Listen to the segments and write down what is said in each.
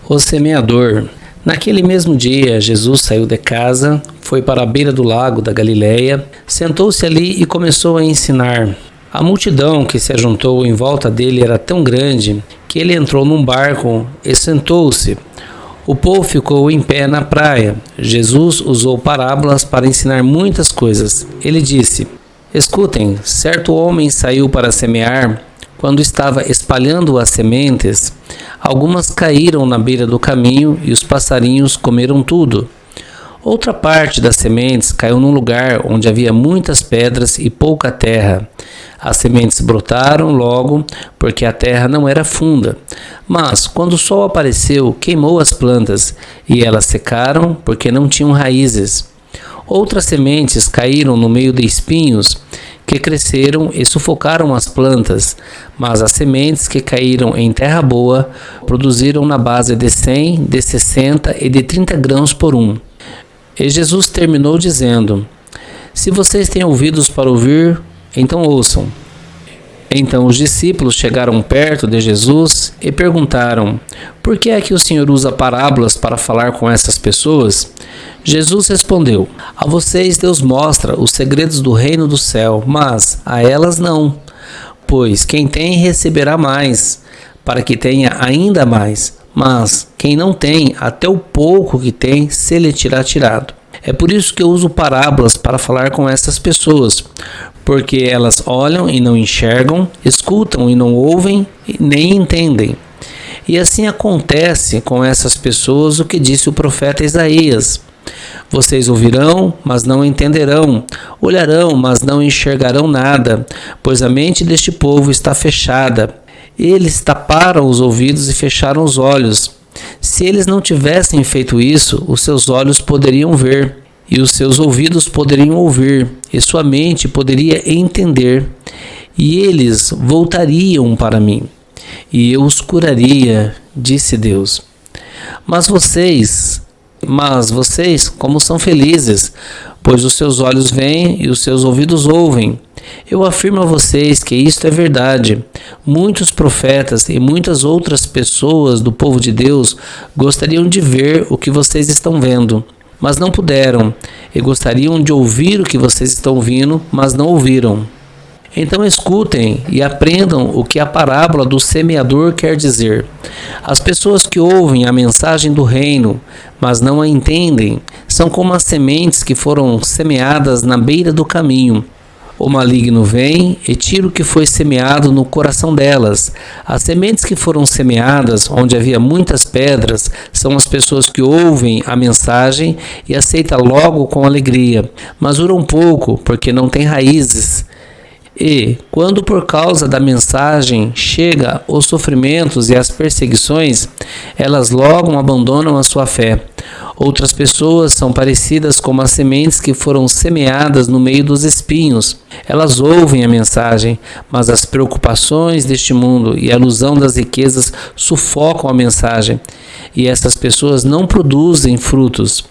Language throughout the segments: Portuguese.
O semeador. Naquele mesmo dia, Jesus saiu de casa, foi para a beira do lago da Galileia, sentou-se ali e começou a ensinar. A multidão que se ajuntou em volta dele era tão grande que ele entrou num barco e sentou-se. O povo ficou em pé na praia. Jesus usou parábolas para ensinar muitas coisas. Ele disse: Escutem, certo homem saiu para semear. Quando estava espalhando as sementes, algumas caíram na beira do caminho e os passarinhos comeram tudo. Outra parte das sementes caiu num lugar onde havia muitas pedras e pouca terra. As sementes brotaram logo, porque a terra não era funda. Mas, quando o sol apareceu, queimou as plantas, e elas secaram, porque não tinham raízes. Outras sementes caíram no meio de espinhos, que cresceram e sufocaram as plantas, mas as sementes que caíram em terra boa produziram na base de 100, de 60 e de 30 grãos por um. E Jesus terminou dizendo: Se vocês têm ouvidos para ouvir, então ouçam. Então os discípulos chegaram perto de Jesus e perguntaram: Por que é que o Senhor usa parábolas para falar com essas pessoas? Jesus respondeu: A vocês Deus mostra os segredos do reino do céu, mas a elas não. Pois quem tem receberá mais, para que tenha ainda mais. Mas quem não tem, até o pouco que tem, se lhe terá tirado. É por isso que eu uso parábolas para falar com essas pessoas, porque elas olham e não enxergam, escutam e não ouvem, nem entendem. E assim acontece com essas pessoas o que disse o profeta Isaías: Vocês ouvirão, mas não entenderão, olharão, mas não enxergarão nada, pois a mente deste povo está fechada. Eles taparam os ouvidos e fecharam os olhos. Se eles não tivessem feito isso, os seus olhos poderiam ver, e os seus ouvidos poderiam ouvir, e sua mente poderia entender, e eles voltariam para mim, e eu os curaria, disse Deus. Mas vocês, como são felizes, pois os seus olhos veem e os seus ouvidos ouvem. Eu afirmo a vocês que isto é verdade. Muitos profetas e muitas outras pessoas do povo de Deus gostariam de ver o que vocês estão vendo, mas não puderam, e gostariam de ouvir o que vocês estão ouvindo, mas não ouviram. Então escutem e aprendam o que a parábola do semeador quer dizer. As pessoas que ouvem a mensagem do reino, mas não a entendem, são como as sementes que foram semeadas na beira do caminho. O maligno vem e tira o que foi semeado no coração delas. As sementes que foram semeadas, onde havia muitas pedras, são as pessoas que ouvem a mensagem e aceitam logo com alegria, mas duram pouco, porque não têm raízes. E, quando por causa da mensagem chega os sofrimentos e as perseguições, elas logo abandonam a sua fé. Outras pessoas são parecidas com as sementes que foram semeadas no meio dos espinhos. Elas ouvem a mensagem, mas as preocupações deste mundo e a ilusão das riquezas sufocam a mensagem, e essas pessoas não produzem frutos.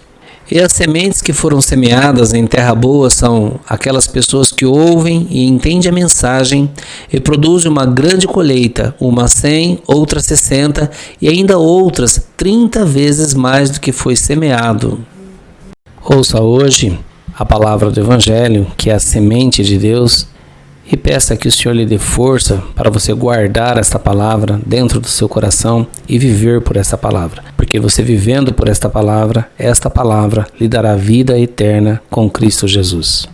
E as sementes que foram semeadas em terra boa são aquelas pessoas que ouvem e entendem a mensagem e produzem uma grande colheita, uma 100, outra 60 e ainda outras 30 vezes mais do que foi semeado. Ouça hoje a palavra do Evangelho, que é a semente de Deus, e peça que o Senhor lhe dê força para você guardar esta palavra dentro do seu coração e viver por esta palavra. Porque você vivendo por esta palavra lhe dará vida eterna com Cristo Jesus.